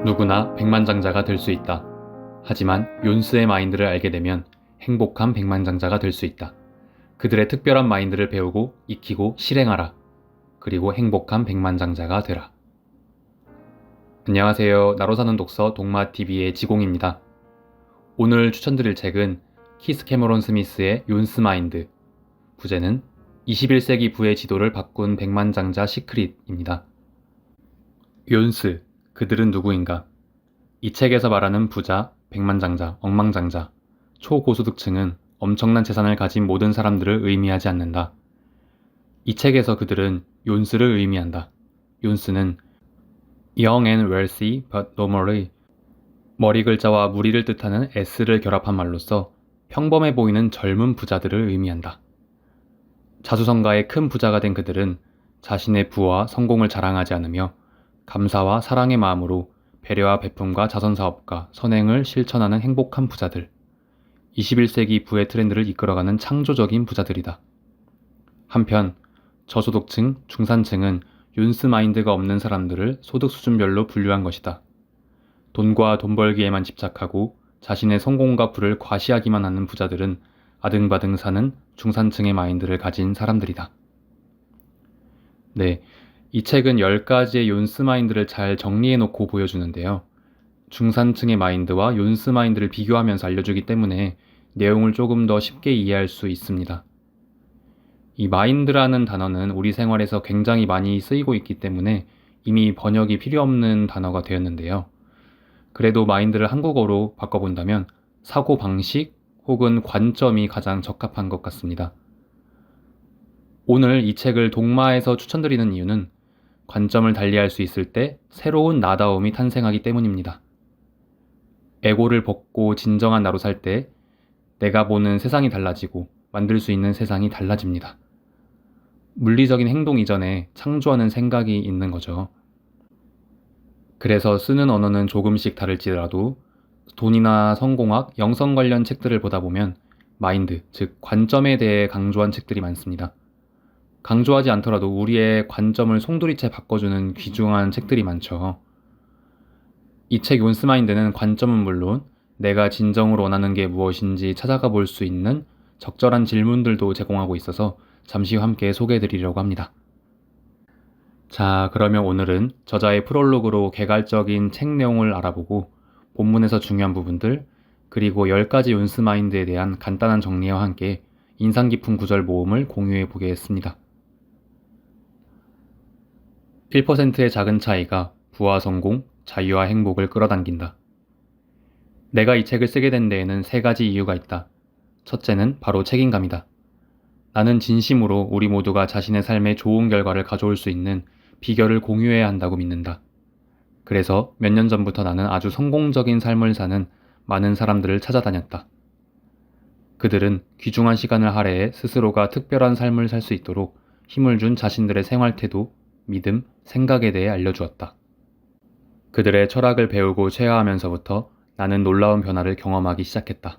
누구나 백만장자가 될 수 있다. 하지만 욘스의 마인드를 알게 되면 행복한 백만장자가 될 수 있다. 그들의 특별한 마인드를 배우고 익히고 실행하라. 그리고 행복한 백만장자가 되라. 안녕하세요. 나로 사는 독서 동마TV의 지공입니다. 오늘 추천드릴 책은 키스 캐머런 스미스의 욘스 마인드, 부제는 21세기 부의 지도를 바꾼 백만장자 시크릿입니다. 욘스, 그들은 누구인가? 이 책에서 말하는 부자, 백만장자, 억만장자, 초고소득층은 엄청난 재산을 가진 모든 사람들을 의미하지 않는다. 이 책에서 그들은 욘스를 의미한다. 욘스는 young and wealthy but normal의 머리 글자와 무리를 뜻하는 S를 결합한 말로써 평범해 보이는 젊은 부자들을 의미한다. 자수성가의 큰 부자가 된 그들은 자신의 부와 성공을 자랑하지 않으며 감사와 사랑의 마음으로 배려와 베품과 자선사업과 선행을 실천하는 행복한 부자들, 21세기 부의 트렌드를 이끌어가는 창조적인 부자들이다. 한편 저소득층, 중산층은 욘스 마인드가 없는 사람들을 소득 수준별로 분류한 것이다. 돈과 돈 벌기에만 집착하고 자신의 성공과 부를 과시하기만 하는 부자들은 아등바등 사는 중산층의 마인드를 가진 사람들이다. 네, 이 책은 10가지의 욘스 마인드를 잘 정리해놓고 보여주는데요. 중산층의 마인드와 욘스 마인드를 비교하면서 알려주기 때문에 내용을 조금 더 쉽게 이해할 수 있습니다. 이 마인드라는 단어는 우리 생활에서 굉장히 많이 쓰이고 있기 때문에 이미 번역이 필요 없는 단어가 되었는데요. 그래도 마인드를 한국어로 바꿔본다면 사고방식 혹은 관점이 가장 적합한 것 같습니다. 오늘 이 책을 동마에서 추천드리는 이유는 관점을 달리할 수 있을 때 새로운 나다움이 탄생하기 때문입니다. 에고를 벗고 진정한 나로 살 때 내가 보는 세상이 달라지고 만들 수 있는 세상이 달라집니다. 물리적인 행동 이전에 창조하는 생각이 있는 거죠. 그래서 쓰는 언어는 조금씩 다를지라도 돈이나 성공학, 영성 관련 책들을 보다 보면 마인드, 즉 관점에 대해 강조한 책들이 많습니다. 강조하지 않더라도 우리의 관점을 송두리째 바꿔주는 귀중한 책들이 많죠. 이 책 욘스 마인드는 관점은 물론 내가 진정으로 원하는 게 무엇인지 찾아가 볼 수 있는 적절한 질문들도 제공하고 있어서 잠시 후 함께 소개해드리려고 합니다. 자, 그러면 오늘은 저자의 프롤로그로 개괄적인 책 내용을 알아보고 본문에서 중요한 부분들, 그리고 10가지 욘스 마인드에 대한 간단한 정리와 함께 인상 깊은 구절 모음을 공유해 보겠습니다. 1%의 작은 차이가 부와 성공, 자유와 행복을 끌어당긴다. 내가 이 책을 쓰게 된 데에는 3가지 이유가 있다. 첫째는 바로 책임감이다. 나는 진심으로 우리 모두가 자신의 삶에 좋은 결과를 가져올 수 있는 비결을 공유해야 한다고 믿는다. 그래서 몇 년 전부터 나는 아주 성공적인 삶을 사는 많은 사람들을 찾아다녔다. 그들은 귀중한 시간을 할애해 스스로가 특별한 삶을 살 수 있도록 힘을 준 자신들의 생활태도, 믿음, 생각에 대해 알려주었다. 그들의 철학을 배우고 체화하면서부터 나는 놀라운 변화를 경험하기 시작했다.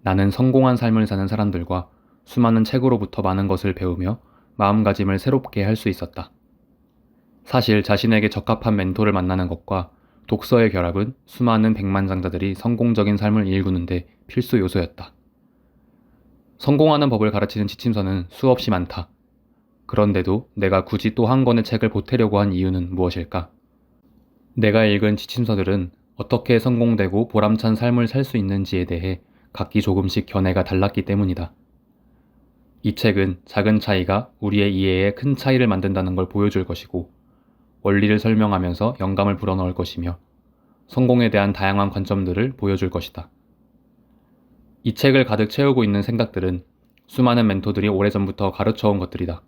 나는 성공한 삶을 사는 사람들과 수많은 책으로부터 많은 것을 배우며 마음가짐을 새롭게 할 수 있었다. 사실 자신에게 적합한 멘토를 만나는 것과 독서의 결합은 수많은 백만장자들이 성공적인 삶을 일구는데 필수 요소였다. 성공하는 법을 가르치는 지침서는 수없이 많다. 그런데도 내가 굳이 또 한 권의 책을 보태려고 한 이유는 무엇일까? 내가 읽은 지침서들은 어떻게 성공되고 보람찬 삶을 살 수 있는지에 대해 각기 조금씩 견해가 달랐기 때문이다. 이 책은 작은 차이가 우리의 이해에 큰 차이를 만든다는 걸 보여줄 것이고, 원리를 설명하면서 영감을 불어넣을 것이며, 성공에 대한 다양한 관점들을 보여줄 것이다. 이 책을 가득 채우고 있는 생각들은 수많은 멘토들이 오래전부터 가르쳐온 것들이다.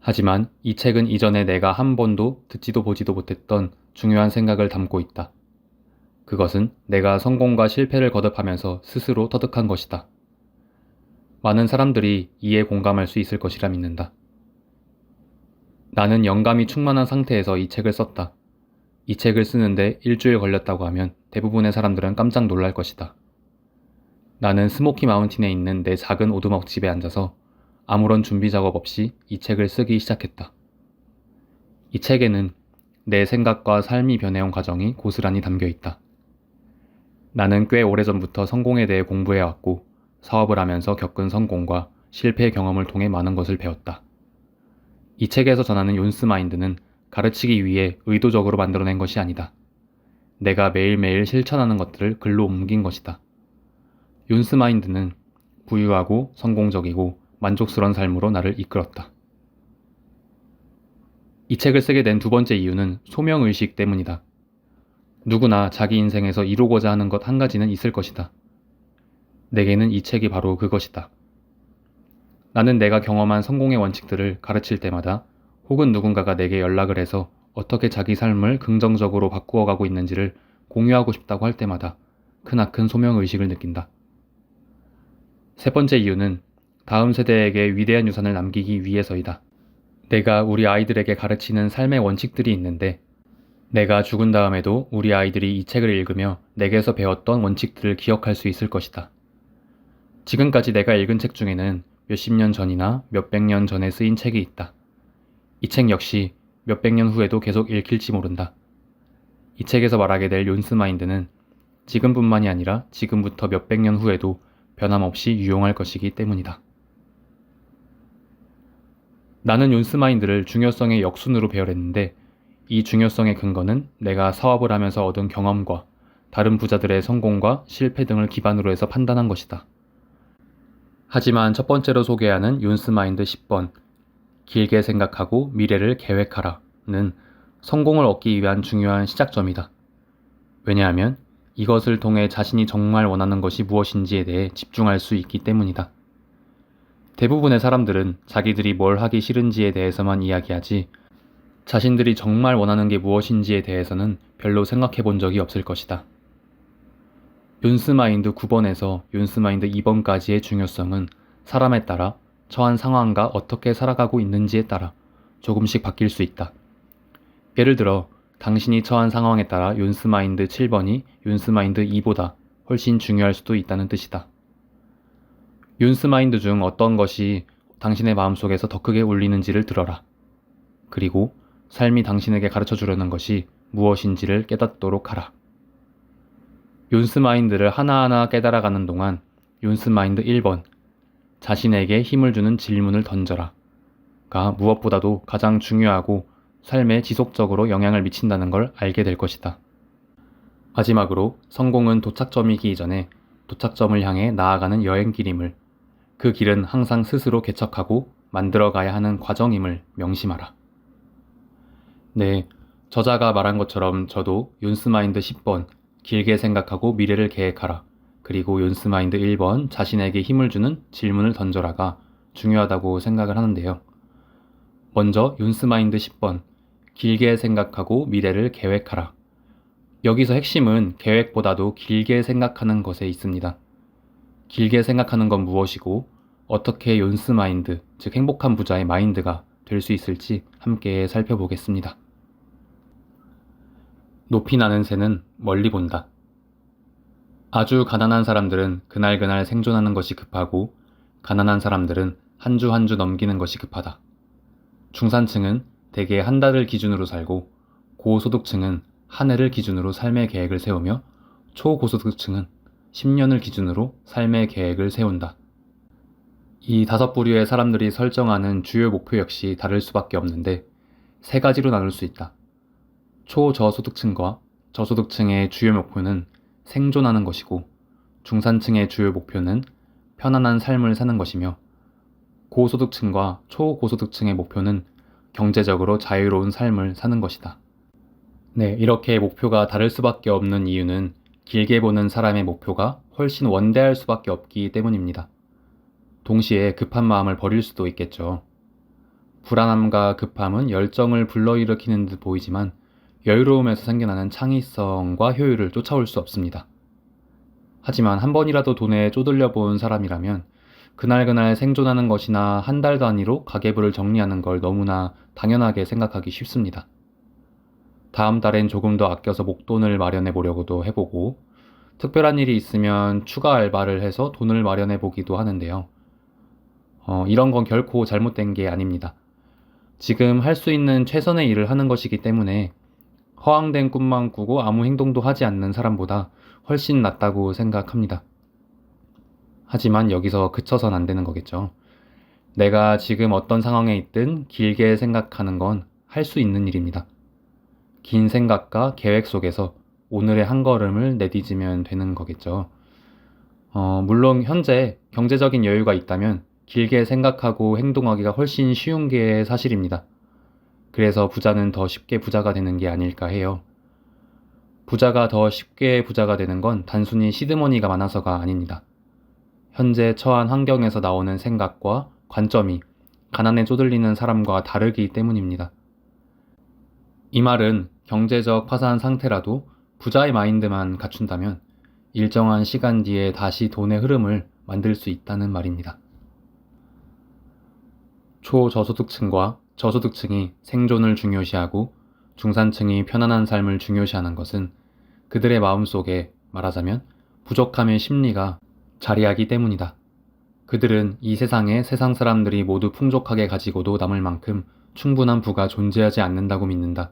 하지만 이 책은 이전에 내가 한 번도 듣지도 보지도 못했던 중요한 생각을 담고 있다. 그것은 내가 성공과 실패를 거듭하면서 스스로 터득한 것이다. 많은 사람들이 이에 공감할 수 있을 것이라 믿는다. 나는 영감이 충만한 상태에서 이 책을 썼다. 이 책을 쓰는데 일주일 걸렸다고 하면 대부분의 사람들은 깜짝 놀랄 것이다. 나는 스모키 마운틴에 있는 내 작은 오두막 집에 앉아서 아무런 준비 작업 없이 이 책을 쓰기 시작했다. 이 책에는 내 생각과 삶이 변해온 과정이 고스란히 담겨 있다. 나는 꽤 오래전부터 성공에 대해 공부해왔고 사업을 하면서 겪은 성공과 실패 경험을 통해 많은 것을 배웠다. 이 책에서 전하는 욘스 마인드는 가르치기 위해 의도적으로 만들어낸 것이 아니다. 내가 매일매일 실천하는 것들을 글로 옮긴 것이다. 욘스 마인드는 부유하고 성공적이고 만족스러운 삶으로 나를 이끌었다. 이 책을 쓰게 된 두 번째 이유는 소명의식 때문이다. 누구나 자기 인생에서 이루고자 하는 것 한 가지는 있을 것이다. 내게는 이 책이 바로 그것이다. 나는 내가 경험한 성공의 원칙들을 가르칠 때마다 혹은 누군가가 내게 연락을 해서 어떻게 자기 삶을 긍정적으로 바꾸어가고 있는지를 공유하고 싶다고 할 때마다 크나큰 소명의식을 느낀다. 세 번째 이유는 다음 세대에게 위대한 유산을 남기기 위해서이다. 내가 우리 아이들에게 가르치는 삶의 원칙들이 있는데 내가 죽은 다음에도 우리 아이들이 이 책을 읽으며 내게서 배웠던 원칙들을 기억할 수 있을 것이다. 지금까지 내가 읽은 책 중에는 몇십 년 전이나 몇백 년 전에 쓰인 책이 있다. 이 책 역시 몇백 년 후에도 계속 읽힐지 모른다. 이 책에서 말하게 될 욘스 마인드는 지금뿐만이 아니라 지금부터 몇백 년 후에도 변함없이 유용할 것이기 때문이다. 나는 욘스 마인드를 중요성의 역순으로 배열했는데 이 중요성의 근거는 내가 사업을 하면서 얻은 경험과 다른 부자들의 성공과 실패 등을 기반으로 해서 판단한 것이다. 하지만 첫 번째로 소개하는 욘스 마인드 10번 길게 생각하고 미래를 계획하라는 성공을 얻기 위한 중요한 시작점이다. 왜냐하면 이것을 통해 자신이 정말 원하는 것이 무엇인지에 대해 집중할 수 있기 때문이다. 대부분의 사람들은 자기들이 뭘 하기 싫은지에 대해서만 이야기하지 자신들이 정말 원하는 게 무엇인지에 대해서는 별로 생각해 본 적이 없을 것이다. 욘스 마인드 9번에서 욘스 마인드 2번까지의 중요성은 사람에 따라 처한 상황과 어떻게 살아가고 있는지에 따라 조금씩 바뀔 수 있다. 예를 들어 당신이 처한 상황에 따라 욘스 마인드 7번이 욘스 마인드 2보다 훨씬 중요할 수도 있다는 뜻이다. 욘스 마인드 중 어떤 것이 당신의 마음속에서 더 크게 울리는지를 들어라. 그리고 삶이 당신에게 가르쳐 주려는 것이 무엇인지를 깨닫도록 하라. 욘스 마인드를 하나하나 깨달아가는 동안 욘스 마인드 1번 자신에게 힘을 주는 질문을 던져라가 무엇보다도 가장 중요하고 삶에 지속적으로 영향을 미친다는 걸 알게 될 것이다. 마지막으로 성공은 도착점이기 이전에 도착점을 향해 나아가는 여행길임을 그 길은 항상 스스로 개척하고 만들어가야 하는 과정임을 명심하라. 네, 저자가 말한 것처럼 저도 욘스 마인드 10번 길게 생각하고 미래를 계획하라 그리고 욘스 마인드 1번 자신에게 힘을 주는 질문을 던져라가 중요하다고 생각을 하는데요. 먼저 욘스 마인드 10번 길게 생각하고 미래를 계획하라. 여기서 핵심은 계획보다도 길게 생각하는 것에 있습니다. 길게 생각하는 건 무엇이고 어떻게 욘스 마인드, 즉 행복한 부자의 마인드가 될 수 있을지 함께 살펴보겠습니다. 높이 나는 새는 멀리 본다. 아주 가난한 사람들은 그날그날 생존하는 것이 급하고 가난한 사람들은 한 주 한 주 넘기는 것이 급하다. 중산층은 대개 한 달을 기준으로 살고 고소득층은 한 해를 기준으로 삶의 계획을 세우며 초고소득층은 10년을 기준으로 삶의 계획을 세운다. 이 다섯 부류의 사람들이 설정하는 주요 목표 역시 다를 수밖에 없는데 세 가지로 나눌 수 있다. 초저소득층과 저소득층의 주요 목표는 생존하는 것이고 중산층의 주요 목표는 편안한 삶을 사는 것이며 고소득층과 초고소득층의 목표는 경제적으로 자유로운 삶을 사는 것이다. 네, 이렇게 목표가 다를 수밖에 없는 이유는 길게 보는 사람의 목표가 훨씬 원대할 수밖에 없기 때문입니다. 동시에 급한 마음을 버릴 수도 있겠죠. 불안함과 급함은 열정을 불러일으키는 듯 보이지만 여유로움에서 생겨나는 창의성과 효율을 쫓아올 수 없습니다. 하지만 한 번이라도 돈에 쪼들려 본 사람이라면 그날그날 생존하는 것이나 한 달 단위로 가계부를 정리하는 걸 너무나 당연하게 생각하기 쉽습니다. 다음 달엔 조금 더 아껴서 목돈을 마련해 보려고도 해보고 특별한 일이 있으면 추가 알바를 해서 돈을 마련해 보기도 하는데요. 이런 건 결코 잘못된 게 아닙니다. 지금 할 수 있는 최선의 일을 하는 것이기 때문에 허황된 꿈만 꾸고 아무 행동도 하지 않는 사람보다 훨씬 낫다고 생각합니다. 하지만 여기서 그쳐선 안 되는 거겠죠. 내가 지금 어떤 상황에 있든 길게 생각하는 건 할 수 있는 일입니다. 긴 생각과 계획 속에서 오늘의 한 걸음을 내디디면 되는 거겠죠. 물론 현재 경제적인 여유가 있다면 길게 생각하고 행동하기가 훨씬 쉬운 게 사실입니다. 그래서 부자는 더 쉽게 부자가 되는 게 아닐까 해요. 부자가 더 쉽게 부자가 되는 건 단순히 시드머니가 많아서가 아닙니다. 현재 처한 환경에서 나오는 생각과 관점이 가난에 쪼들리는 사람과 다르기 때문입니다. 이 말은 경제적 파산 상태라도 부자의 마인드만 갖춘다면 일정한 시간 뒤에 다시 돈의 흐름을 만들 수 있다는 말입니다. 초저소득층과 저소득층이 생존을 중요시하고 중산층이 편안한 삶을 중요시하는 것은 그들의 마음속에 말하자면 부족함의 심리가 자리하기 때문이다. 그들은 이 세상에 세상 사람들이 모두 풍족하게 가지고도 남을 만큼 충분한 부가 존재하지 않는다고 믿는다.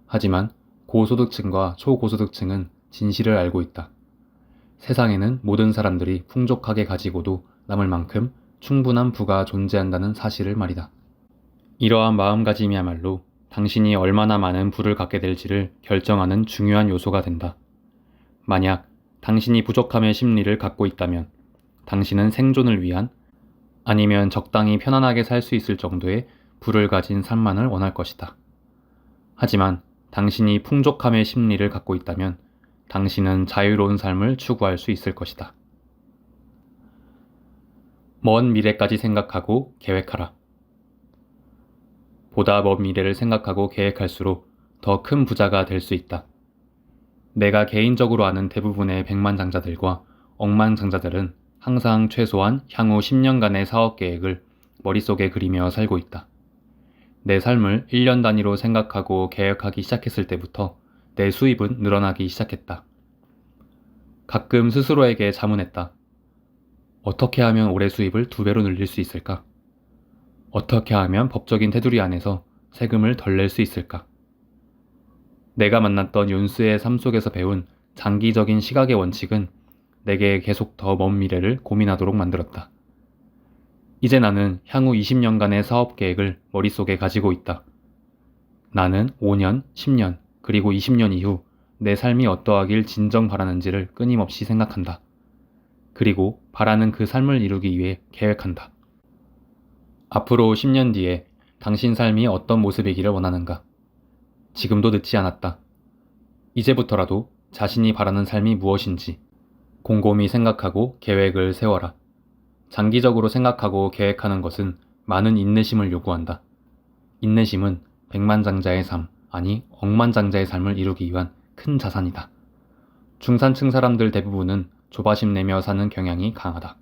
하지만 고소득층과 초고소득층은 진실을 알고 있다. 세상에는 모든 사람들이 풍족하게 가지고도 남을 만큼 충분한 부가 존재한다는 사실을 말이다. 이러한 마음가짐이야말로 당신이 얼마나 많은 부를 갖게 될지를 결정하는 중요한 요소가 된다. 만약 당신이 부족함의 심리를 갖고 있다면 당신은 생존을 위한 아니면 적당히 편안하게 살 수 있을 정도의 부를 가진 삶만을 원할 것이다. 하지만 당신이 풍족함의 심리를 갖고 있다면 당신은 자유로운 삶을 추구할 수 있을 것이다. 먼 미래까지 생각하고 계획하라. 보다 먼 미래를 생각하고 계획할수록 더 큰 부자가 될 수 있다. 내가 개인적으로 아는 대부분의 백만장자들과 억만장자들은 항상 최소한 향후 10년간의 사업 계획을 머릿속에 그리며 살고 있다. 내 삶을 1년 단위로 생각하고 계획하기 시작했을 때부터 내 수입은 늘어나기 시작했다. 가끔 스스로에게 자문했다. 어떻게 하면 올해 수입을 2배로 늘릴 수 있을까? 어떻게 하면 법적인 테두리 안에서 세금을 덜 낼 수 있을까? 내가 만났던 윤스의 삶 속에서 배운 장기적인 시각의 원칙은 내게 계속 더 먼 미래를 고민하도록 만들었다. 이제 나는 향후 20년간의 사업 계획을 머릿속에 가지고 있다. 나는 5년, 10년, 그리고 20년 이후 내 삶이 어떠하길 진정 바라는지를 끊임없이 생각한다. 그리고 바라는 그 삶을 이루기 위해 계획한다. 앞으로 10년 뒤에 당신 삶이 어떤 모습이기를 원하는가? 지금도 늦지 않았다. 이제부터라도 자신이 바라는 삶이 무엇인지 곰곰이 생각하고 계획을 세워라. 장기적으로 생각하고 계획하는 것은 많은 인내심을 요구한다. 인내심은 백만장자의 삶, 아니 억만장자의 삶을 이루기 위한 큰 자산이다. 중산층 사람들 대부분은 조바심 내며 사는 경향이 강하다.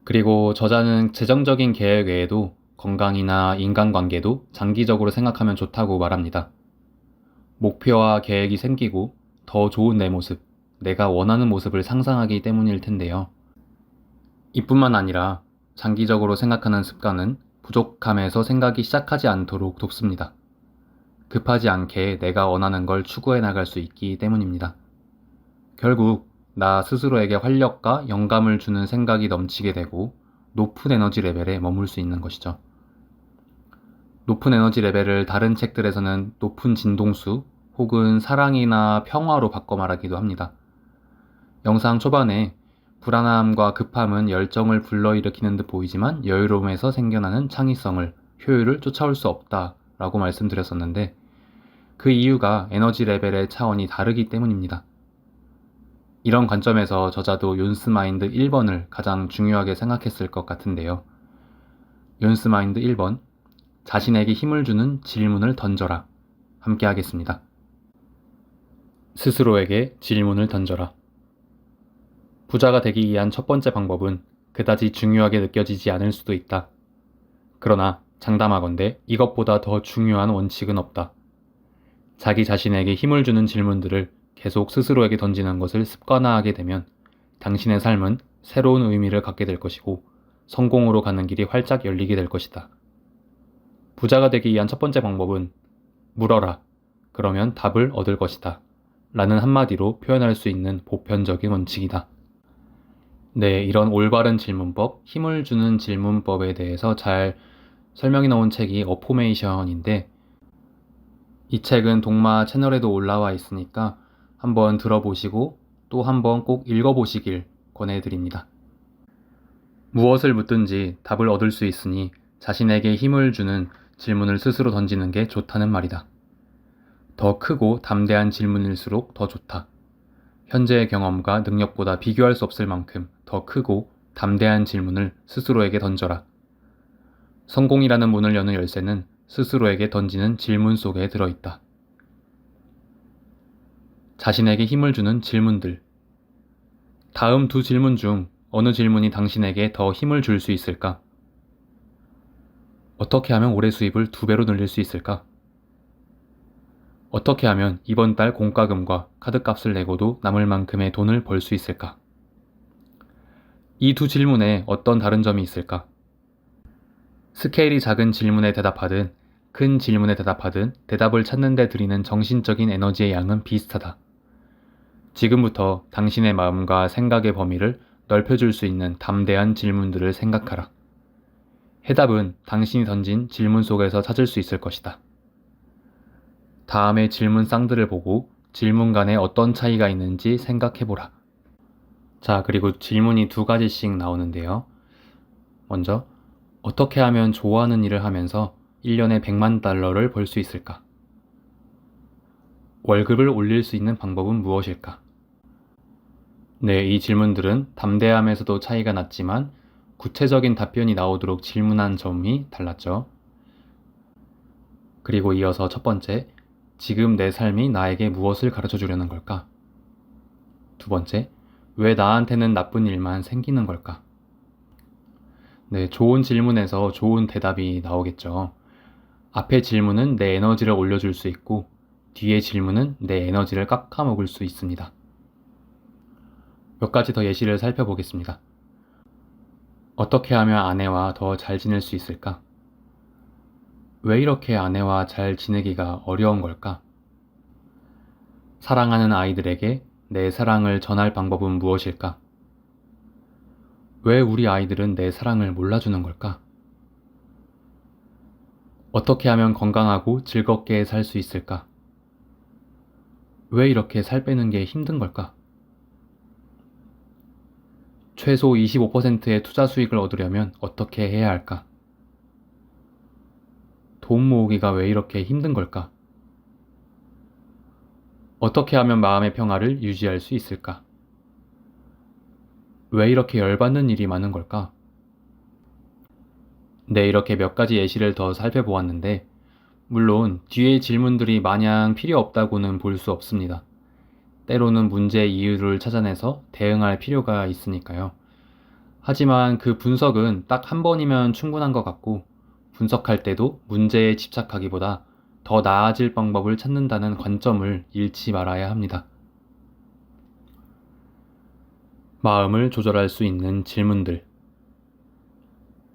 그리고 저자는 재정적인 계획 외에도 건강이나 인간관계도 장기적으로 생각하면 좋다고 말합니다. 목표와 계획이 생기고 더 좋은 내 모습, 내가 원하는 모습을 상상하기 때문일 텐데요. 이뿐만 아니라 장기적으로 생각하는 습관은 부족함에서 생각이 시작하지 않도록 돕습니다. 급하지 않게 내가 원하는 걸 추구해 나갈 수 있기 때문입니다. 결국 나 스스로에게 활력과 영감을 주는 생각이 넘치게 되고 높은 에너지 레벨에 머물 수 있는 것이죠. 높은 에너지 레벨을 다른 책들에서는 높은 진동수 혹은 사랑이나 평화로 바꿔 말하기도 합니다. 영상 초반에 불안함과 급함은 열정을 불러일으키는 듯 보이지만 여유로움에서 생겨나는 창의성을, 효율을 쫓아올 수 없다라고 말씀드렸었는데 그 이유가 에너지 레벨의 차원이 다르기 때문입니다. 이런 관점에서 저자도 욘스 마인드 1번을 가장 중요하게 생각했을 것 같은데요. 욘스 마인드 1번, 자신에게 힘을 주는 질문을 던져라. 함께 하겠습니다. 스스로에게 질문을 던져라. 부자가 되기 위한 첫 번째 방법은 그다지 중요하게 느껴지지 않을 수도 있다. 그러나 장담하건대 이것보다 더 중요한 원칙은 없다. 자기 자신에게 힘을 주는 질문들을 계속 스스로에게 던지는 것을 습관화하게 되면 당신의 삶은 새로운 의미를 갖게 될 것이고 성공으로 가는 길이 활짝 열리게 될 것이다. 부자가 되기 위한 첫 번째 방법은 물어라. 그러면 답을 얻을 것이다. 라는 한마디로 표현할 수 있는 보편적인 원칙이다. 네, 이런 올바른 질문법, 힘을 주는 질문법에 대해서 잘 설명이 나온 책이 어포메이션인데, 이 책은 동마 채널에도 올라와 있으니까 한번 들어보시고 또 한번 꼭 읽어보시길 권해드립니다. 무엇을 묻든지 답을 얻을 수 있으니 자신에게 힘을 주는 질문을 스스로 던지는 게 좋다는 말이다. 더 크고 담대한 질문일수록 더 좋다. 현재의 경험과 능력보다 비교할 수 없을 만큼 더 크고 담대한 질문을 스스로에게 던져라. 성공이라는 문을 여는 열쇠는 스스로에게 던지는 질문 속에 들어있다. 자신에게 힘을 주는 질문들. 다음 두 질문 중 어느 질문이 당신에게 더 힘을 줄 수 있을까? 어떻게 하면 올해 수입을 2배로 늘릴 수 있을까? 어떻게 하면 이번 달 공과금과 카드값을 내고도 남을 만큼의 돈을 벌 수 있을까? 이 두 질문에 어떤 다른 점이 있을까? 스케일이 작은 질문에 대답하든 큰 질문에 대답하든 대답을 찾는 데 들이는 정신적인 에너지의 양은 비슷하다. 지금부터 당신의 마음과 생각의 범위를 넓혀줄 수 있는 담대한 질문들을 생각하라. 해답은 당신이 던진 질문 속에서 찾을 수 있을 것이다. 다음의 질문 쌍들을 보고 질문 간에 어떤 차이가 있는지 생각해보라. 자, 그리고 질문이 2가지씩 나오는데요. 먼저, 어떻게 하면 좋아하는 일을 하면서 1년에 $1,000,000를 벌 수 있을까? 월급을 올릴 수 있는 방법은 무엇일까? 네, 이 질문들은 담대함에서도 차이가 났지만 구체적인 답변이 나오도록 질문한 점이 달랐죠. 그리고 이어서 첫 번째, 지금 내 삶이 나에게 무엇을 가르쳐 주려는 걸까? 두 번째, 왜 나한테는 나쁜 일만 생기는 걸까? 네, 좋은 질문에서 좋은 대답이 나오겠죠. 앞의 질문은 내 에너지를 올려줄 수 있고, 뒤의 질문은 내 에너지를 깎아먹을 수 있습니다. 몇 가지 더 예시를 살펴보겠습니다. 어떻게 하면 아내와 더 잘 지낼 수 있을까? 왜 이렇게 아내와 잘 지내기가 어려운 걸까? 사랑하는 아이들에게 내 사랑을 전할 방법은 무엇일까? 왜 우리 아이들은 내 사랑을 몰라주는 걸까? 어떻게 하면 건강하고 즐겁게 살 수 있을까? 왜 이렇게 살 빼는 게 힘든 걸까? 최소 25%의 투자 수익을 얻으려면 어떻게 해야 할까? 돈 모으기가 왜 이렇게 힘든 걸까? 어떻게 하면 마음의 평화를 유지할 수 있을까? 왜 이렇게 열받는 일이 많은 걸까? 네, 이렇게 몇 가지 예시를 더 살펴보았는데, 물론 뒤의 질문들이 마냥 필요 없다고는 볼 수 없습니다. 때로는 문제의 이유를 찾아내서 대응할 필요가 있으니까요. 하지만 그 분석은 딱 한 번이면 충분한 것 같고, 분석할 때도 문제에 집착하기보다 더 나아질 방법을 찾는다는 관점을 잃지 말아야 합니다. 마음을 조절할 수 있는 질문들.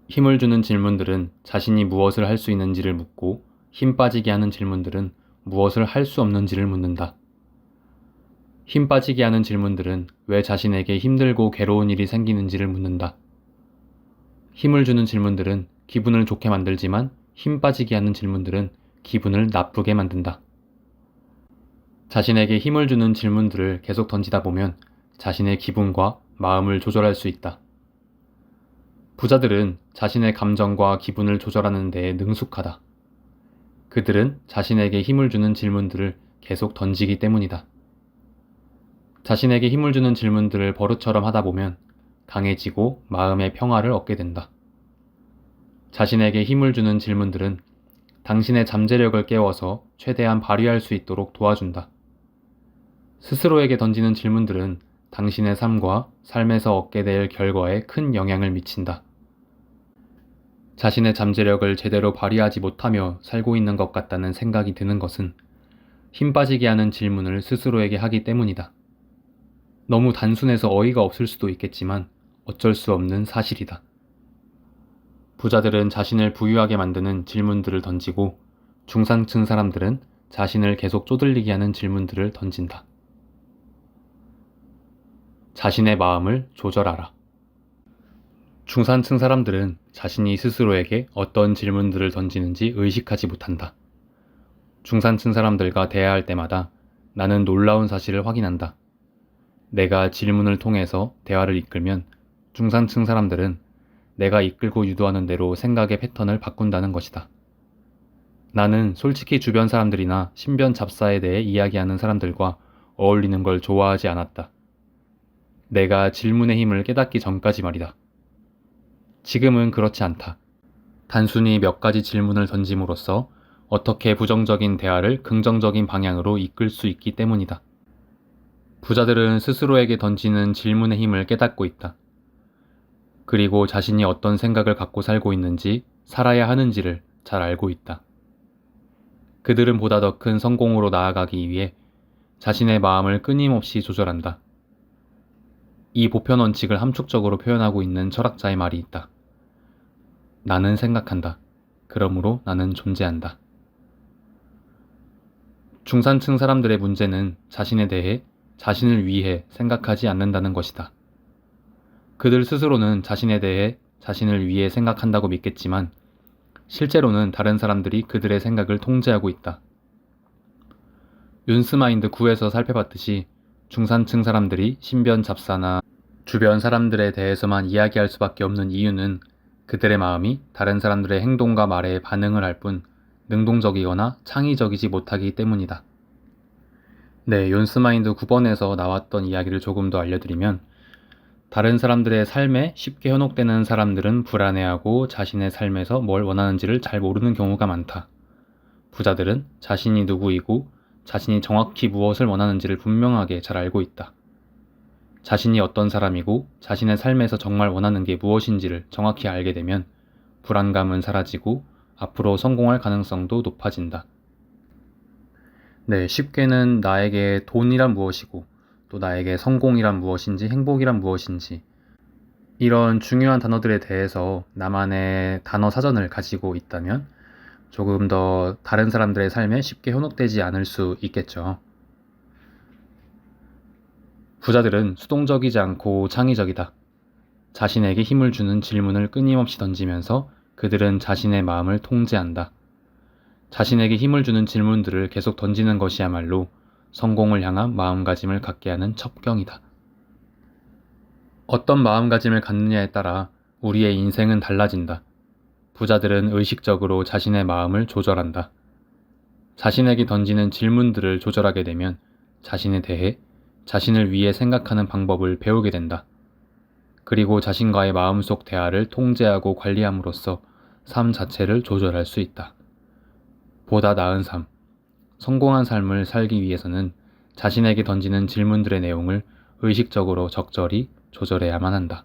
힘을 주는 질문들은 자신이 무엇을 할 수 있는지를 묻고, 힘 빠지게 하는 질문들은 무엇을 할 수 없는지를 묻는다. 힘 빠지게 하는 질문들은 왜 자신에게 힘들고 괴로운 일이 생기는지를 묻는다. 힘을 주는 질문들은 기분을 좋게 만들지만 힘 빠지게 하는 질문들은 기분을 나쁘게 만든다. 자신에게 힘을 주는 질문들을 계속 던지다 보면 자신의 기분과 마음을 조절할 수 있다. 부자들은 자신의 감정과 기분을 조절하는 데에 능숙하다. 그들은 자신에게 힘을 주는 질문들을 계속 던지기 때문이다. 자신에게 힘을 주는 질문들을 버릇처럼 하다 보면 강해지고 마음의 평화를 얻게 된다. 자신에게 힘을 주는 질문들은 당신의 잠재력을 깨워서 최대한 발휘할 수 있도록 도와준다. 스스로에게 던지는 질문들은 당신의 삶과 삶에서 얻게 될 결과에 큰 영향을 미친다. 자신의 잠재력을 제대로 발휘하지 못하며 살고 있는 것 같다는 생각이 드는 것은 힘 빠지게 하는 질문을 스스로에게 하기 때문이다. 너무 단순해서 어이가 없을 수도 있겠지만 어쩔 수 없는 사실이다. 부자들은 자신을 부유하게 만드는 질문들을 던지고 중산층 사람들은 자신을 계속 쪼들리게 하는 질문들을 던진다. 자신의 마음을 조절하라. 중산층 사람들은 자신이 스스로에게 어떤 질문들을 던지는지 의식하지 못한다. 중산층 사람들과 대화할 때마다 나는 놀라운 사실을 확인한다. 내가 질문을 통해서 대화를 이끌면 중산층 사람들은 내가 이끌고 유도하는 대로 생각의 패턴을 바꾼다는 것이다. 나는 솔직히 주변 사람들이나 신변 잡사에 대해 이야기하는 사람들과 어울리는 걸 좋아하지 않았다. 내가 질문의 힘을 깨닫기 전까지 말이다. 지금은 그렇지 않다. 단순히 몇 가지 질문을 던짐으로써 어떻게 부정적인 대화를 긍정적인 방향으로 이끌 수 있기 때문이다. 부자들은 스스로에게 던지는 질문의 힘을 깨닫고 있다. 그리고 자신이 어떤 생각을 갖고 살고 있는지, 살아야 하는지를 잘 알고 있다. 그들은 보다 더 큰 성공으로 나아가기 위해 자신의 마음을 끊임없이 조절한다. 이 보편 원칙을 함축적으로 표현하고 있는 철학자의 말이 있다. 나는 생각한다. 그러므로 나는 존재한다. 중산층 사람들의 문제는 자신에 대해, 자신을 위해 생각하지 않는다는 것이다. 그들 스스로는 자신에 대해, 자신을 위해 생각한다고 믿겠지만 실제로는 다른 사람들이 그들의 생각을 통제하고 있다. 윤스마인드 9에서 살펴봤듯이 중산층 사람들이 신변 잡사나 주변 사람들에 대해서만 이야기할 수밖에 없는 이유는 그들의 마음이 다른 사람들의 행동과 말에 반응을 할 뿐 능동적이거나 창의적이지 못하기 때문이다. 네, 윤스마인드 9번에서 나왔던 이야기를 조금 더 알려드리면 다른 사람들의 삶에 쉽게 현혹되는 사람들은 불안해하고 자신의 삶에서 뭘 원하는지를 잘 모르는 경우가 많다. 부자들은 자신이 누구이고 자신이 정확히 무엇을 원하는지를 분명하게 잘 알고 있다. 자신이 어떤 사람이고 자신의 삶에서 정말 원하는 게 무엇인지를 정확히 알게 되면 불안감은 사라지고 앞으로 성공할 가능성도 높아진다. 네, 쉽게는 나에게 돈이란 무엇이고 또 나에게 성공이란 무엇인지 행복이란 무엇인지 이런 중요한 단어들에 대해서 나만의 단어 사전을 가지고 있다면 조금 더 다른 사람들의 삶에 쉽게 현혹되지 않을 수 있겠죠. 부자들은 수동적이지 않고 창의적이다. 자신에게 힘을 주는 질문을 끊임없이 던지면서 그들은 자신의 마음을 통제한다. 자신에게 힘을 주는 질문들을 계속 던지는 것이야말로 성공을 향한 마음가짐을 갖게 하는 첩경이다. 어떤 마음가짐을 갖느냐에 따라 우리의 인생은 달라진다. 부자들은 의식적으로 자신의 마음을 조절한다. 자신에게 던지는 질문들을 조절하게 되면 자신에 대해, 자신을 위해 생각하는 방법을 배우게 된다. 그리고 자신과의 마음속 대화를 통제하고 관리함으로써 삶 자체를 조절할 수 있다. 보다 나은 삶, 성공한 삶을 살기 위해서는 자신에게 던지는 질문들의 내용을 의식적으로 적절히 조절해야만 한다.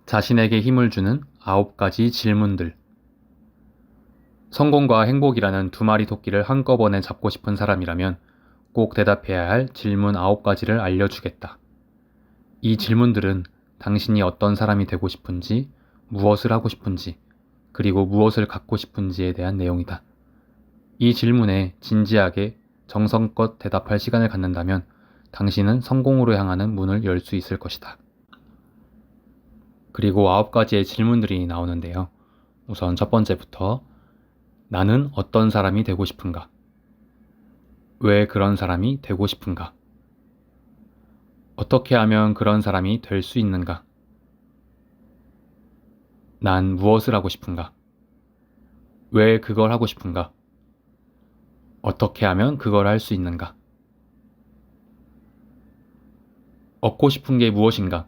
자신에게 힘을 주는 9가지 질문들. 성공과 행복이라는 두 마리 토끼를 한꺼번에 잡고 싶은 사람이라면 꼭 대답해야 할 질문 9가지를 알려주겠다. 이 질문들은 당신이 어떤 사람이 되고 싶은지, 무엇을 하고 싶은지, 그리고 무엇을 갖고 싶은지에 대한 내용이다. 이 질문에 진지하게 정성껏 대답할 시간을 갖는다면 당신은 성공으로 향하는 문을 열 수 있을 것이다. 그리고 9가지의 질문들이 나오는데요. 우선 첫 번째부터 나는 어떤 사람이 되고 싶은가? 왜 그런 사람이 되고 싶은가? 어떻게 하면 그런 사람이 될 수 있는가? 난 무엇을 하고 싶은가? 왜 그걸 하고 싶은가? 어떻게 하면 그걸 할 수 있는가? 얻고 싶은 게 무엇인가?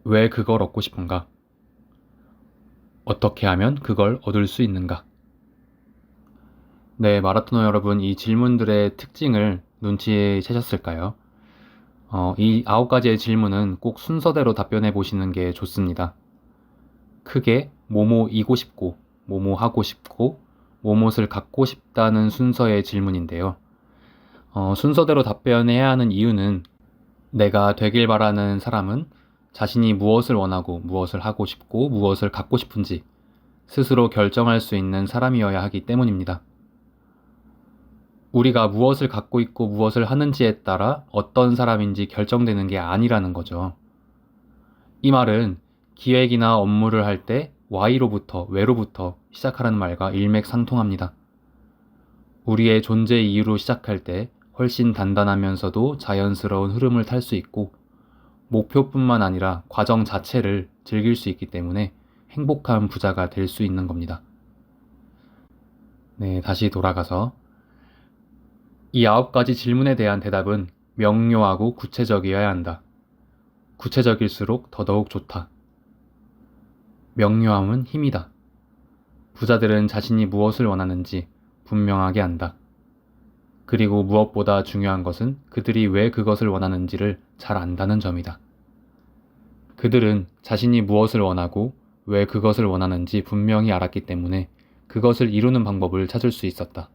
왜 그걸 얻고 싶은가? 어떻게 하면 그걸 얻을 수 있는가? 네, 마라토너 여러분, 이 질문들의 특징을 눈치채셨을까요? 이 9가지의 질문은 꼭 순서대로 답변해 보시는 게 좋습니다. 크게 뭐뭐이고 싶고, 뭐뭐 하고 싶고, 뭐뭇을 갖고 싶다는 순서의 질문인데요. 순서대로 답변해야 하는 이유는 내가 되길 바라는 사람은 자신이 무엇을 원하고, 무엇을 하고 싶고, 무엇을 갖고 싶은지 스스로 결정할 수 있는 사람이어야 하기 때문입니다. 우리가 무엇을 갖고 있고 무엇을 하는지에 따라 어떤 사람인지 결정되는 게 아니라는 거죠. 이 말은 기획이나 업무를 할 때 Y로부터, 왜로부터 시작하라는 말과 일맥상통합니다. 우리의 존재 이유로 시작할 때 훨씬 단단하면서도 자연스러운 흐름을 탈 수 있고 목표뿐만 아니라 과정 자체를 즐길 수 있기 때문에 행복한 부자가 될 수 있는 겁니다. 네, 다시 돌아가서 이 9가지 질문에 대한 대답은 명료하고 구체적이어야 한다. 구체적일수록 더더욱 좋다. 명료함은 힘이다. 부자들은 자신이 무엇을 원하는지 분명하게 안다. 그리고 무엇보다 중요한 것은 그들이 왜 그것을 원하는지를 잘 안다는 점이다. 그들은 자신이 무엇을 원하고 왜 그것을 원하는지 분명히 알았기 때문에 그것을 이루는 방법을 찾을 수 있었다.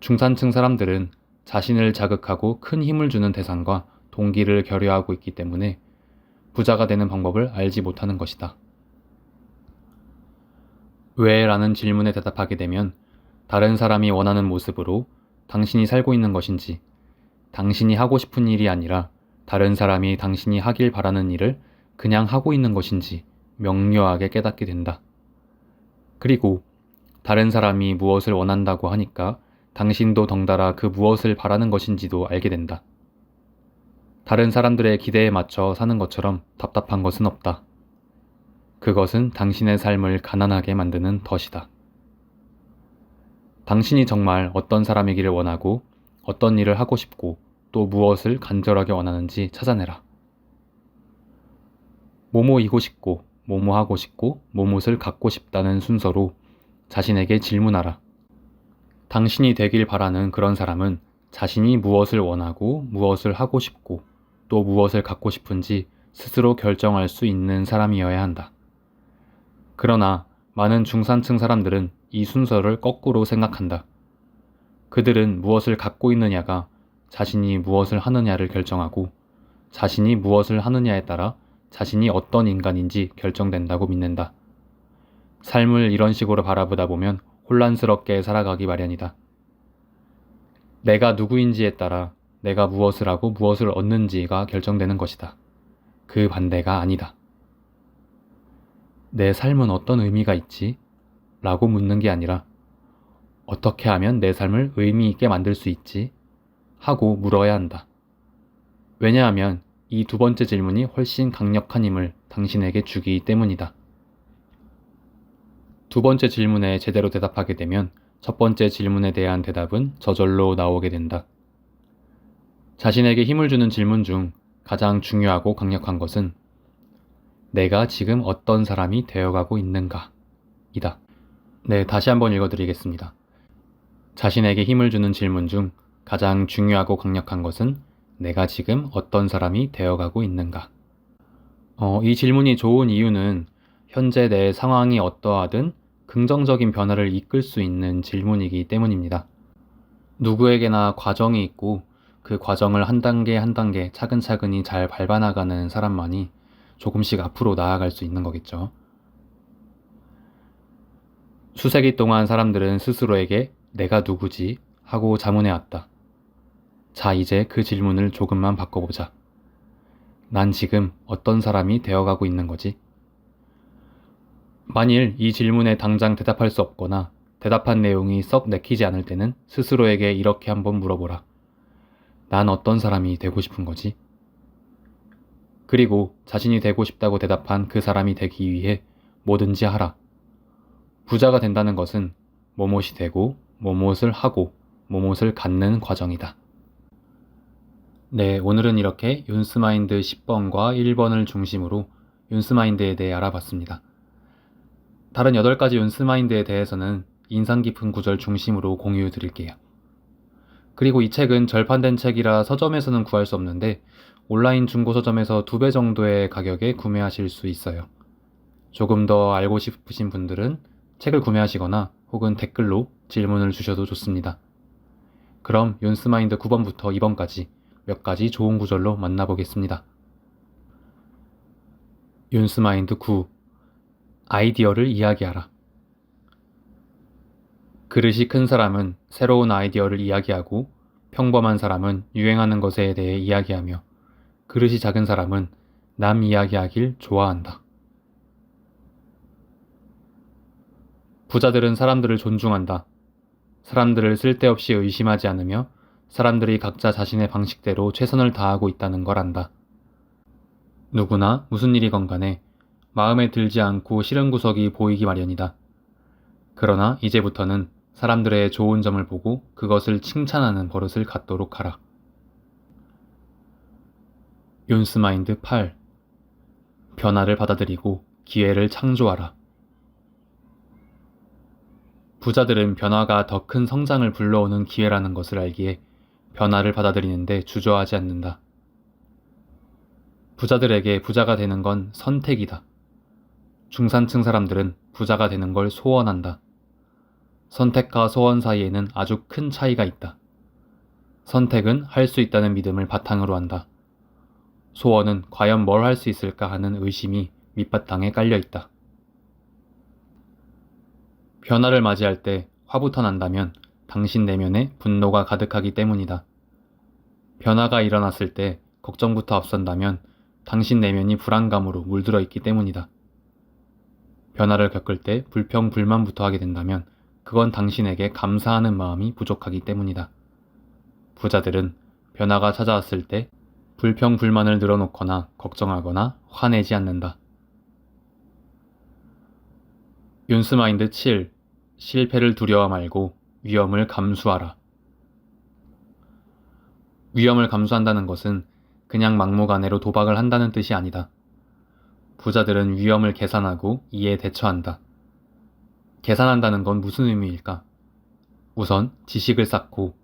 중산층 사람들은 자신을 자극하고 큰 힘을 주는 대상과 동기를 결여하고 있기 때문에 부자가 되는 방법을 알지 못하는 것이다. 왜? 라는 질문에 대답하게 되면 다른 사람이 원하는 모습으로 당신이 살고 있는 것인지, 당신이 하고 싶은 일이 아니라 다른 사람이 당신이 하길 바라는 일을 그냥 하고 있는 것인지 명료하게 깨닫게 된다. 그리고 다른 사람이 무엇을 원한다고 하니까 당신도 덩달아 그 무엇을 바라는 것인지도 알게 된다. 다른 사람들의 기대에 맞춰 사는 것처럼 답답한 것은 없다. 그것은 당신의 삶을 가난하게 만드는 덫이다. 당신이 정말 어떤 사람이기를 원하고 어떤 일을 하고 싶고 또 무엇을 간절하게 원하는지 찾아내라. 뭐뭐이고 싶고 뭐뭐하고 싶고 뭐뭇을 갖고 싶다는 순서로 자신에게 질문하라. 당신이 되길 바라는 그런 사람은 자신이 무엇을 원하고 무엇을 하고 싶고 또 무엇을 갖고 싶은지 스스로 결정할 수 있는 사람이어야 한다. 그러나 많은 중산층 사람들은 이 순서를 거꾸로 생각한다. 그들은 무엇을 갖고 있느냐가 자신이 무엇을 하느냐를 결정하고 자신이 무엇을 하느냐에 따라 자신이 어떤 인간인지 결정된다고 믿는다. 삶을 이런 식으로 바라보다 보면 혼란스럽게 살아가기 마련이다. 내가 누구인지에 따라 내가 무엇을 하고 무엇을 얻는지가 결정되는 것이다. 그 반대가 아니다. 내 삶은 어떤 의미가 있지? 라고 묻는 게 아니라 어떻게 하면 내 삶을 의미 있게 만들 수 있지? 하고 물어야 한다. 왜냐하면 이 두 번째 질문이 훨씬 강력한 힘을 당신에게 주기 때문이다. 두 번째 질문에 제대로 대답하게 되면 첫 번째 질문에 대한 대답은 저절로 나오게 된다. 자신에게 힘을 주는 질문 중 가장 중요하고 강력한 것은 내가 지금 어떤 사람이 되어가고 있는가? 이다. 네, 다시 한번 읽어드리겠습니다. 자신에게 힘을 주는 질문 중 가장 중요하고 강력한 것은 내가 지금 어떤 사람이 되어가고 있는가? 이 질문이 좋은 이유는 현재 내 상황이 어떠하든 긍정적인 변화를 이끌 수 있는 질문이기 때문입니다. 누구에게나 과정이 있고 그 과정을 한 단계 한 단계 차근차근히 잘 밟아나가는 사람만이 조금씩 앞으로 나아갈 수 있는 거겠죠. 수세기 동안 사람들은 스스로에게 내가 누구지? 하고 자문해왔다. 자, 이제 그 질문을 조금만 바꿔보자. 난 지금 어떤 사람이 되어가고 있는 거지? 만일 이 질문에 당장 대답할 수 없거나 대답한 내용이 썩 내키지 않을 때는 스스로에게 이렇게 한번 물어보라. 난 어떤 사람이 되고 싶은 거지? 그리고 자신이 되고 싶다고 대답한 그 사람이 되기 위해 뭐든지 하라. 부자가 된다는 것은 뭐뭇이 되고 뭐뭇을 하고 뭐뭇을 갖는 과정이다. 네, 오늘은 이렇게 윤스마인드 10번과 1번을 중심으로 윤스마인드에 대해 알아봤습니다. 다른 8가지 윤스마인드에 대해서는 인상 깊은 구절 중심으로 공유 드릴게요. 그리고 이 책은 절판된 책이라 서점에서는 구할 수 없는데 온라인 중고 서점에서 2배 정도의 가격에 구매하실 수 있어요. 조금 더 알고 싶으신 분들은 책을 구매하시거나 혹은 댓글로 질문을 주셔도 좋습니다. 그럼 윤스마인드 9번부터 2번까지 몇 가지 좋은 구절로 만나보겠습니다. 윤스마인드 9. 아이디어를 이야기하라. 그릇이 큰 사람은 새로운 아이디어를 이야기하고 평범한 사람은 유행하는 것에 대해 이야기하며 그릇이 작은 사람은 남 이야기하길 좋아한다. 부자들은 사람들을 존중한다. 사람들을 쓸데없이 의심하지 않으며 사람들이 각자 자신의 방식대로 최선을 다하고 있다는 걸 안다. 누구나 무슨 일이건 간에 마음에 들지 않고 싫은 구석이 보이기 마련이다. 그러나 이제부터는 사람들의 좋은 점을 보고 그것을 칭찬하는 버릇을 갖도록 하라. 윤스마인드 8. 변화를 받아들이고 기회를 창조하라. 부자들은 변화가 더 큰 성장을 불러오는 기회라는 것을 알기에 변화를 받아들이는데 주저하지 않는다. 부자들에게 부자가 되는 건 선택이다. 중산층 사람들은 부자가 되는 걸 소원한다. 선택과 소원 사이에는 아주 큰 차이가 있다. 선택은 할 수 있다는 믿음을 바탕으로 한다. 소원은 과연 뭘 할 수 있을까 하는 의심이 밑바탕에 깔려 있다. 변화를 맞이할 때 화부터 난다면 당신 내면에 분노가 가득하기 때문이다. 변화가 일어났을 때 걱정부터 앞선다면 당신 내면이 불안감으로 물들어 있기 때문이다. 변화를 겪을 때 불평, 불만부터 하게 된다면 그건 당신에게 감사하는 마음이 부족하기 때문이다. 부자들은 변화가 찾아왔을 때 불평, 불만을 늘어놓거나 걱정하거나 화내지 않는다. 윤스마인드 7. 실패를 두려워 말고 위험을 감수하라. 위험을 감수한다는 것은 그냥 막무가내로 도박을 한다는 뜻이 아니다. 부자들은 위험을 계산하고 이에 대처한다. 계산한다는 건 무슨 의미일까? 우선 지식을 쌓고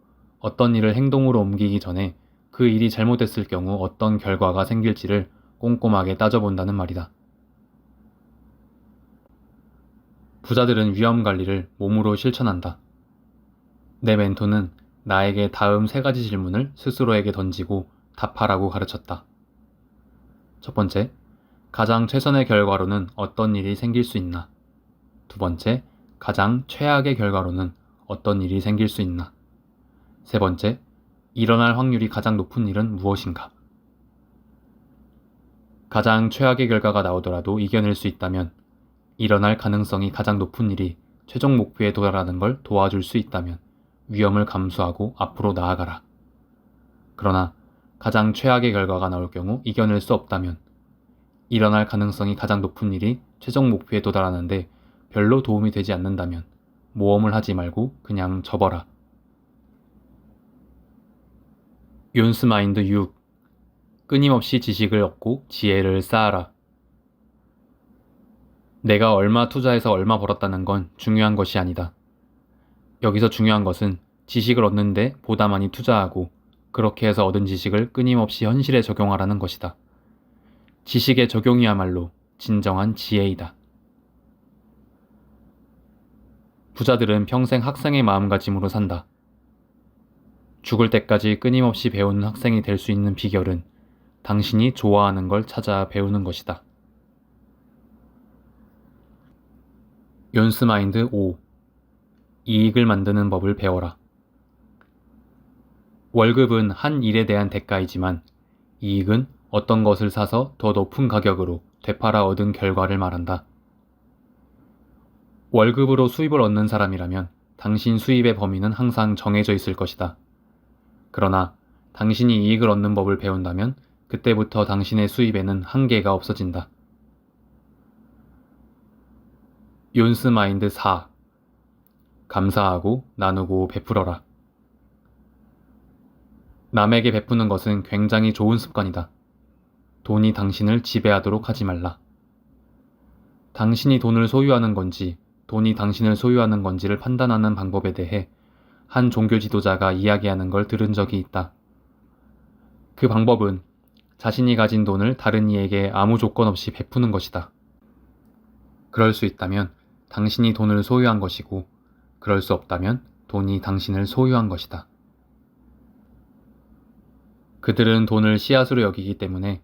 어떤 일을 행동으로 옮기기 전에 그 일이 잘못됐을 경우 어떤 결과가 생길지를 꼼꼼하게 따져본다는 말이다. 부자들은 위험 관리를 몸으로 실천한다. 내 멘토는 나에게 다음 3가지 질문을 스스로에게 던지고 답하라고 가르쳤다. 첫 번째, 가장 최선의 결과로는 어떤 일이 생길 수 있나? 두 번째, 가장 최악의 결과로는 어떤 일이 생길 수 있나? 세 번째, 일어날 확률이 가장 높은 일은 무엇인가? 가장 최악의 결과가 나오더라도 이겨낼 수 있다면 일어날 가능성이 가장 높은 일이 최종 목표에 도달하는 걸 도와줄 수 있다면 위험을 감수하고 앞으로 나아가라. 그러나 가장 최악의 결과가 나올 경우 이겨낼 수 없다면 일어날 가능성이 가장 높은 일이 최종 목표에 도달하는데 별로 도움이 되지 않는다면 모험을 하지 말고 그냥 접어라. 윤스마인드 6. 끊임없이 지식을 얻고 지혜를 쌓아라. 내가 얼마 투자해서 얼마 벌었다는 건 중요한 것이 아니다. 여기서 중요한 것은 지식을 얻는데 보다 많이 투자하고 그렇게 해서 얻은 지식을 끊임없이 현실에 적용하라는 것이다. 지식의 적용이야말로 진정한 지혜이다. 부자들은 평생 학생의 마음가짐으로 산다. 죽을 때까지 끊임없이 배우는 학생이 될 수 있는 비결은 당신이 좋아하는 걸 찾아 배우는 것이다. 윤스마인드 5. 이익을 만드는 법을 배워라. 월급은 한 일에 대한 대가이지만 이익은 어떤 것을 사서 더 높은 가격으로 되팔아 얻은 결과를 말한다. 월급으로 수입을 얻는 사람이라면 당신 수입의 범위는 항상 정해져 있을 것이다. 그러나 당신이 이익을 얻는 법을 배운다면 그때부터 당신의 수입에는 한계가 없어진다. 윤스마인드 4. 감사하고 나누고 베풀어라. 남에게 베푸는 것은 굉장히 좋은 습관이다. 돈이 당신을 지배하도록 하지 말라. 당신이 돈을 소유하는 건지 돈이 당신을 소유하는 건지를 판단하는 방법에 대해 한 종교 지도자가 이야기하는 걸 들은 적이 있다. 그 방법은 자신이 가진 돈을 다른 이에게 아무 조건 없이 베푸는 것이다. 그럴 수 있다면 당신이 돈을 소유한 것이고 그럴 수 없다면 돈이 당신을 소유한 것이다. 그들은 돈을 씨앗으로 여기기 때문에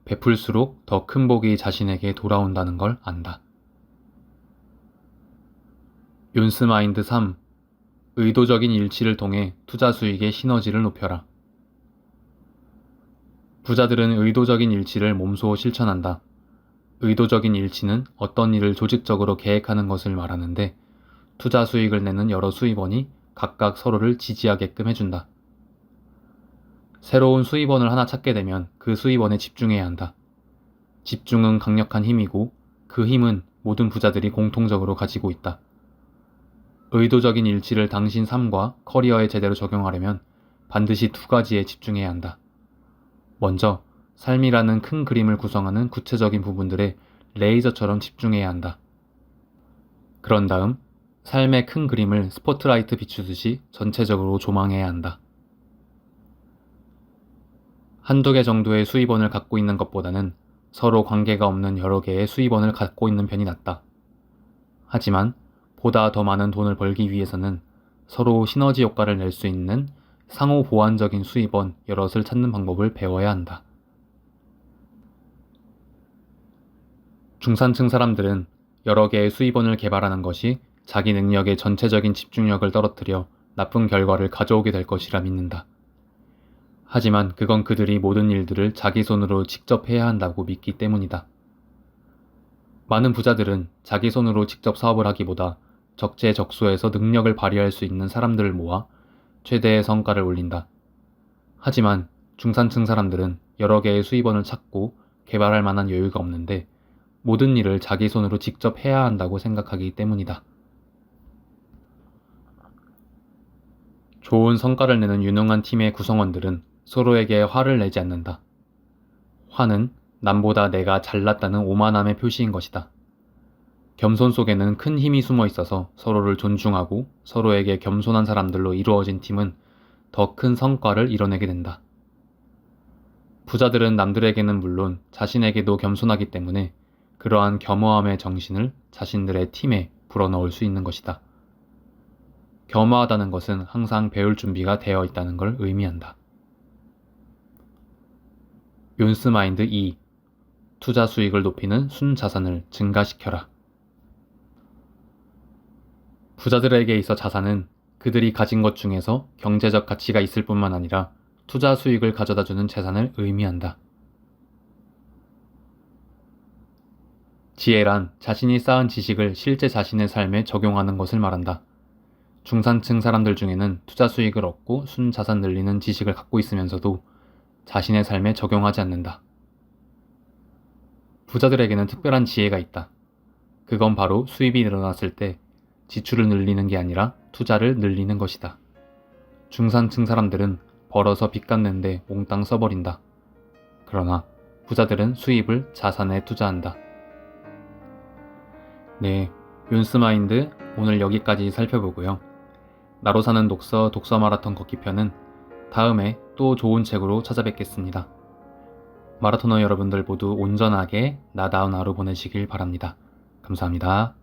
베풀수록 더 큰 복이 자신에게 돌아온다는 걸 안다. 윤스마인드 3. 의도적인 일치를 통해 투자 수익의 시너지를 높여라. 부자들은 의도적인 일치를 몸소 실천한다. 의도적인 일치는 어떤 일을 조직적으로 계획하는 것을 말하는데, 투자 수익을 내는 여러 수입원이 각각 서로를 지지하게끔 해준다. 새로운 수입원을 하나 찾게 되면 그 수입원에 집중해야 한다. 집중은 강력한 힘이고, 그 힘은 모든 부자들이 공통적으로 가지고 있다. 의도적인 일치를 당신 삶과 커리어에 제대로 적용하려면 반드시 두 가지에 집중해야 한다. 먼저, 삶이라는 큰 그림을 구성하는 구체적인 부분들에 레이저처럼 집중해야 한다. 그런 다음, 삶의 큰 그림을 스포트라이트 비추듯이 전체적으로 조망해야 한다. 한두 개 정도의 수입원을 갖고 있는 것보다는 서로 관계가 없는 여러 개의 수입원을 갖고 있는 편이 낫다. 하지만 보다 더 많은 돈을 벌기 위해서는 서로 시너지 효과를 낼 수 있는 상호 보완적인 수입원 여럿을 찾는 방법을 배워야 한다. 중산층 사람들은 여러 개의 수입원을 개발하는 것이 자기 능력의 전체적인 집중력을 떨어뜨려 나쁜 결과를 가져오게 될 것이라 믿는다. 하지만 그건 그들이 모든 일들을 자기 손으로 직접 해야 한다고 믿기 때문이다. 많은 부자들은 자기 손으로 직접 사업을 하기보다 적재적소에서 능력을 발휘할 수 있는 사람들을 모아 최대의 성과를 올린다. 하지만 중산층 사람들은 여러 개의 수입원을 찾고 개발할 만한 여유가 없는데 모든 일을 자기 손으로 직접 해야 한다고 생각하기 때문이다. 좋은 성과를 내는 유능한 팀의 구성원들은 서로에게 화를 내지 않는다. 화는 남보다 내가 잘났다는 오만함의 표시인 것이다. 겸손 속에는 큰 힘이 숨어 있어서 서로를 존중하고 서로에게 겸손한 사람들로 이루어진 팀은 더 큰 성과를 이뤄내게 된다. 부자들은 남들에게는 물론 자신에게도 겸손하기 때문에 그러한 겸허함의 정신을 자신들의 팀에 불어넣을 수 있는 것이다. 겸허하다는 것은 항상 배울 준비가 되어 있다는 걸 의미한다. 윤스마인드 2. 투자 수익을 높이는 순자산을 증가시켜라. 부자들에게 있어 자산은 그들이 가진 것 중에서 경제적 가치가 있을 뿐만 아니라 투자 수익을 가져다주는 재산을 의미한다. 지혜란 자신이 쌓은 지식을 실제 자신의 삶에 적용하는 것을 말한다. 중산층 사람들 중에는 투자 수익을 얻고 순자산 늘리는 지식을 갖고 있으면서도 자신의 삶에 적용하지 않는다. 부자들에게는 특별한 지혜가 있다. 그건 바로 수입이 늘어났을 때 지출을 늘리는 게 아니라 투자를 늘리는 것이다. 중산층 사람들은 벌어서 빚 갚는데 몽땅 써버린다. 그러나 부자들은 수입을 자산에 투자한다. 네, 윤스마인드 오늘 여기까지 살펴보고요. 나로 사는 독서 독서 마라톤 걷기 편은 다음에 또 좋은 책으로 찾아뵙겠습니다. 마라토너 여러분들 모두 온전하게 나다운 하루 보내시길 바랍니다. 감사합니다.